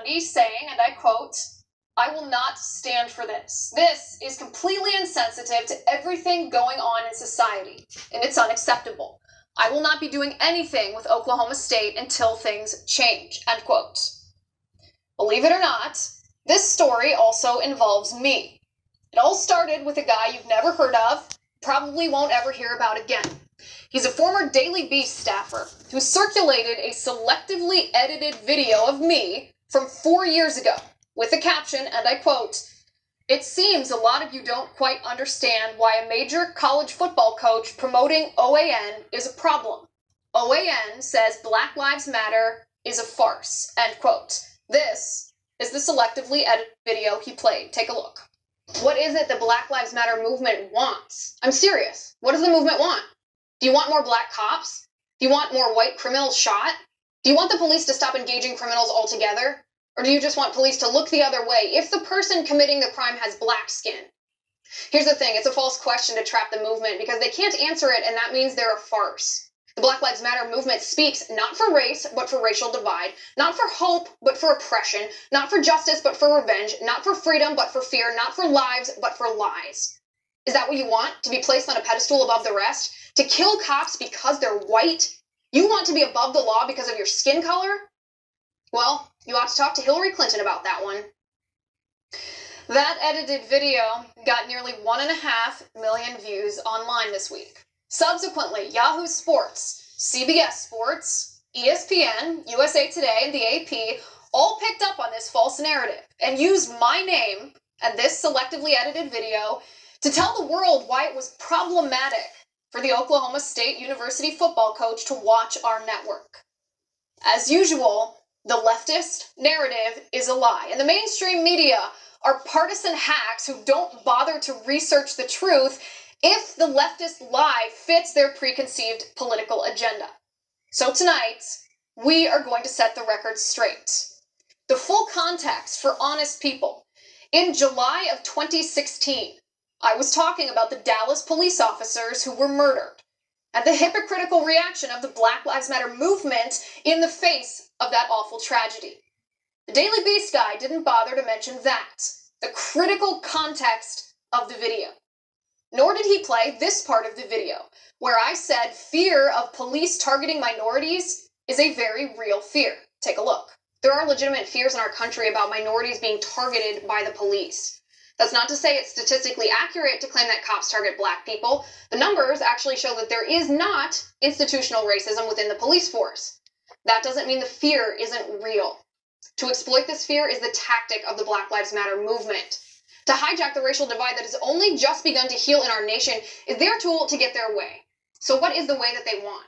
Gundy saying, and I quote, "I will not stand for this. This is completely insensitive to everything going on in society, and it's unacceptable. I will not be doing anything with Oklahoma State until things change," end quote. Believe it or not, this story also involves me. It all started with a guy you've never heard of, probably won't ever hear about again. He's a former Daily Beast staffer who circulated a selectively edited video of me from 4 years ago with the caption, and I quote, "It seems a lot of you don't quite understand why a major college football coach promoting OAN is a problem. OAN says Black Lives Matter is a farce," end quote. This is the selectively edited video he played. Take a look. What is it the Black Lives Matter movement wants? I'm serious. What does the movement want? Do you want more black cops? Do you want more white criminals shot? Do you want the police to stop engaging criminals altogether? Or do you just want police to look the other way if the person committing the crime has black skin? Here's the thing, it's a false question to trap the movement because they can't answer it, and that means they're a farce. The Black Lives Matter movement speaks not for race, but for racial divide, not for hope, but for oppression, not for justice, but for revenge, not for freedom, but for fear, not for lives, but for lies. Is that what you want? To be placed on a pedestal above the rest? To kill cops because they're white? You want to be above the law because of your skin color? Well, you ought to talk to Hillary Clinton about that one. That edited video got nearly 1.5 million views online this week. Subsequently, Yahoo Sports, CBS Sports, ESPN, USA Today, and the AP all picked up on this false narrative and used my name and this selectively edited video to tell the world why it was problematic for the Oklahoma State University football coach to watch our network. As usual, the leftist narrative is a lie, and the mainstream media are partisan hacks who don't bother to research the truth if the leftist lie fits their preconceived political agenda. So tonight, we are going to set the record straight. The full context for honest people. In July of 2016, I was talking about the Dallas police officers who were murdered and the hypocritical reaction of the Black Lives Matter movement in the face of that awful tragedy. The Daily Beast guy didn't bother to mention that, the critical context of the video. Nor did he play this part of the video, where I said fear of police targeting minorities is a very real fear. Take a look. There are legitimate fears in our country about minorities being targeted by the police. That's not to say it's statistically accurate to claim that cops target black people. The numbers actually show that there is not institutional racism within the police force. That doesn't mean the fear isn't real. To exploit this fear is the tactic of the Black Lives Matter movement. To hijack the racial divide that has only just begun to heal in our nation is their tool to get their way. So what is the way that they want?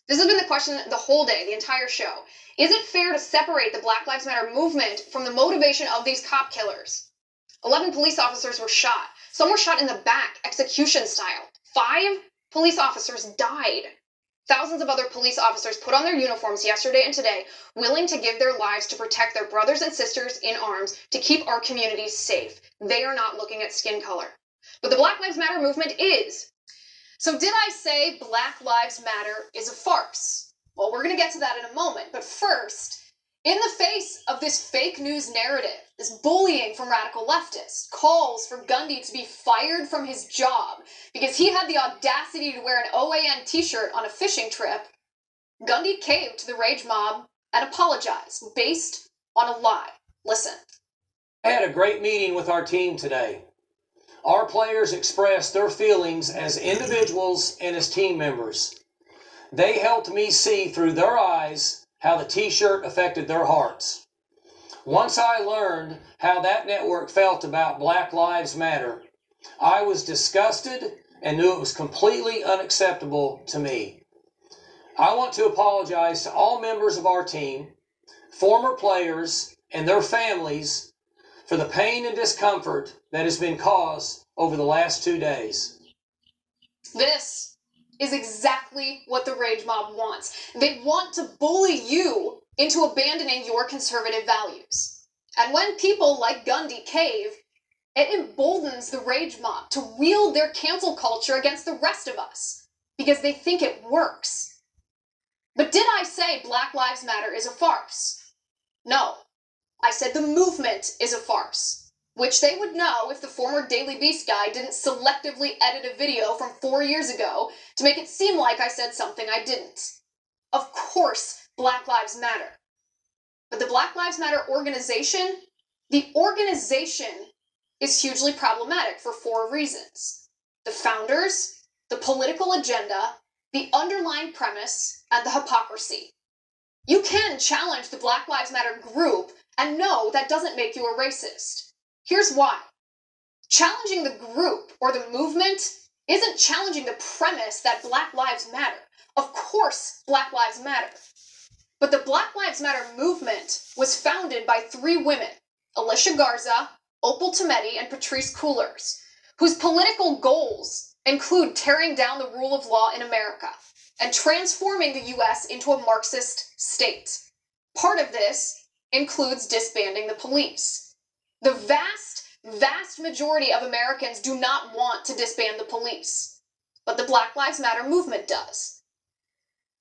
This has been the question the whole day, the entire show. Is it fair to separate the Black Lives Matter movement from the motivation of these cop killers? 11 police officers were shot. Some were shot in the back, execution style. 5 police officers died. Thousands of other police officers put on their uniforms yesterday and today, willing to give their lives to protect their brothers and sisters in arms to keep our communities safe. They are not looking at skin color. But the Black Lives Matter movement is. So did I say Black Lives Matter is a farce? Well, we're going to get to that in a moment. But first, in the face of this fake news narrative, this bullying from radical leftists, calls for Gundy to be fired from his job because he had the audacity to wear an OAN t-shirt on a fishing trip, Gundy caved to the rage mob and apologized based on a lie. Listen. I had a great meeting with our team today. Our players expressed their feelings as individuals and as team members. They helped me see through their eyes how the t-shirt affected their hearts. Once I learned how that network felt about Black Lives Matter, I was disgusted and knew it was completely unacceptable to me. I want to apologize to all members of our team, former players, and their families for the pain and discomfort that has been caused over the last 2 days. This is exactly what the rage mob wants. They want to bully you into abandoning your conservative values. And when people like Gundy cave, it emboldens the rage mob to wield their cancel culture against the rest of us because they think it works. But did I say Black Lives Matter is a farce? No, I said the movement is a farce, which they would know if the former Daily Beast guy didn't selectively edit a video from 4 years ago to make it seem like I said something I didn't. Of course, Black Lives Matter. But the Black Lives Matter organization, the organization is hugely problematic for 4 reasons. The founders, the political agenda, the underlying premise, and the hypocrisy. You can challenge the Black Lives Matter group, and no, that doesn't make you a racist. Here's why. Challenging the group or the movement isn't challenging the premise that Black Lives Matter. Of course, Black Lives Matter. But the Black Lives Matter movement was founded by 3 women, Alicia Garza, Opal Tometi, and Patrisse Cullors, whose political goals include tearing down the rule of law in America and transforming the U.S. into a Marxist state. Part of this includes disbanding the police. The vast majority of Americans do not want to disband the police, but the Black Lives Matter movement does.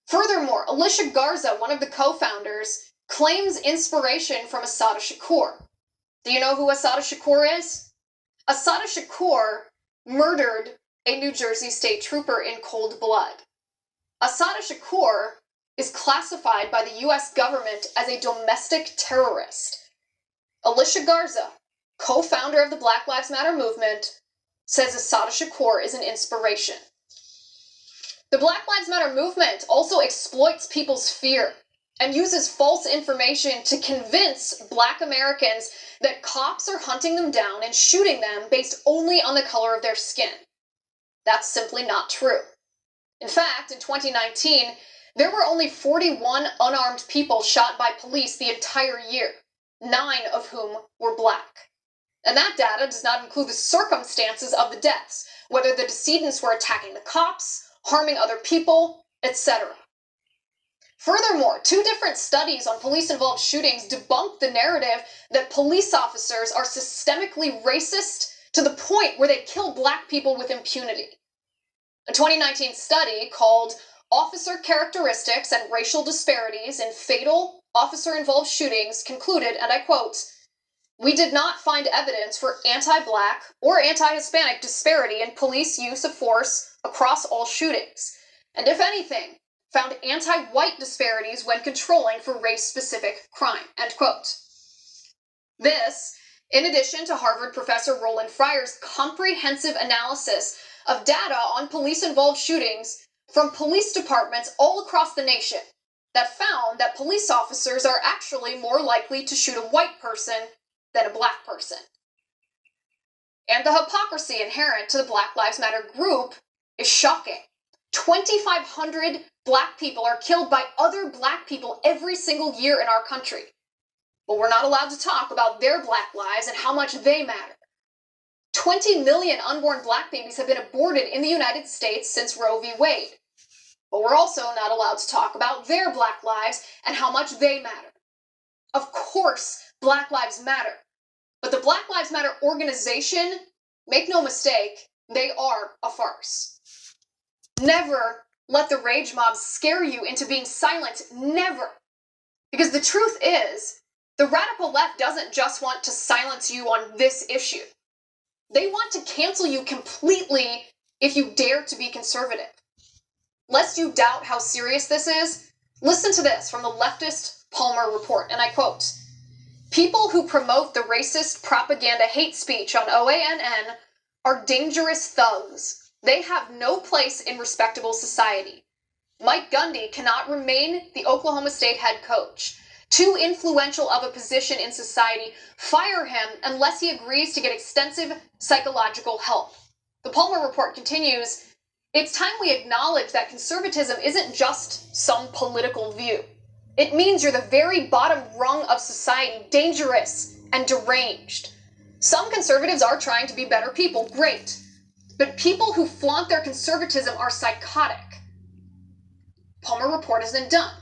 Furthermore, Alicia Garza, one of the co-founders, claims inspiration from Assata Shakur. Do you know who Assata Shakur is? Assata Shakur murdered a New Jersey state trooper in cold blood. Assata Shakur is classified by the U.S. government as a domestic terrorist. Alicia Garza, co-founder of the Black Lives Matter movement, says Assata Shakur is an inspiration. The Black Lives Matter movement also exploits people's fear and uses false information to convince Black Americans that cops are hunting them down and shooting them based only on the color of their skin. That's simply not true. In fact, in 2019, there were only 41 unarmed people shot by police the entire year, 9 of whom were Black. And that data does not include the circumstances of the deaths, whether the decedents were attacking the cops, harming other people, etc. Furthermore, 2 different studies on police-involved shootings debunk the narrative that police officers are systemically racist to the point where they kill Black people with impunity. A 2019 study called Officer Characteristics and Racial Disparities in Fatal Officer-Involved Shootings concluded, and I quote, "We did not find evidence for anti-Black or anti-Hispanic disparity in police use of force across all shootings, and if anything, found anti-white disparities when controlling for race-specific crime," end quote. This, in addition to Harvard professor Roland Fryer's comprehensive analysis of data on police-involved shootings from police departments all across the nation that found that police officers are actually more likely to shoot a white person than a Black person. And the hypocrisy inherent to the Black Lives Matter group is shocking. 2,500 Black people are killed by other Black people every single year in our country. But we're not allowed to talk about their Black lives and how much they matter. 20 million unborn Black babies have been aborted in the United States since Roe v. Wade. But we're also not allowed to talk about their Black lives and how much they matter. Of course, Black lives matter. But the Black Lives Matter organization, make no mistake, they are a farce. Never let the rage mob scare you into being silent. Never. Because the truth is, the radical left doesn't just want to silence you on this issue. They want to cancel you completely if you dare to be conservative. Lest you doubt how serious this is, listen to this from the leftist Palmer Report, and I quote, "People who promote the racist propaganda hate speech on OANN are dangerous thugs. They have no place in respectable society. Mike Gundy cannot remain the Oklahoma State head coach. Too influential of a position in society, fire him unless he agrees to get extensive psychological help." The Palmer Report continues, "It's time we acknowledge that conservatism isn't just some political view. It means you're the very bottom rung of society, dangerous and deranged. Some conservatives are trying to be better people, great. But people who flaunt their conservatism are psychotic." Palmer Report isn't done.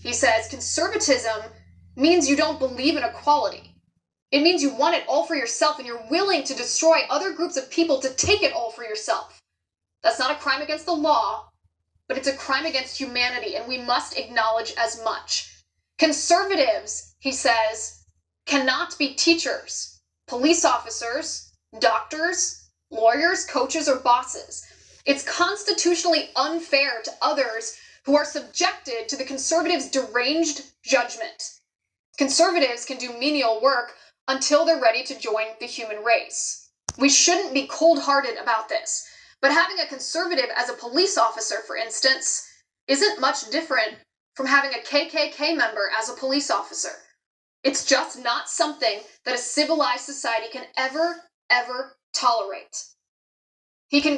He says, conservatism means you don't believe in equality. It means you want it all for yourself and you're willing to destroy other groups of people to take it all for yourself. That's not a crime against the law, but it's a crime against humanity, and we must acknowledge as much. Conservatives, he says, cannot be teachers, police officers, doctors, lawyers, coaches, or bosses. It's constitutionally unfair to others who are subjected to the conservatives' deranged judgment. Conservatives can do menial work until they're ready to join the human race. We shouldn't be cold-hearted about this, but having a conservative as a police officer, for instance, isn't much different from having a KKK member as a police officer. It's just not something that a civilized society can ever tolerate. He can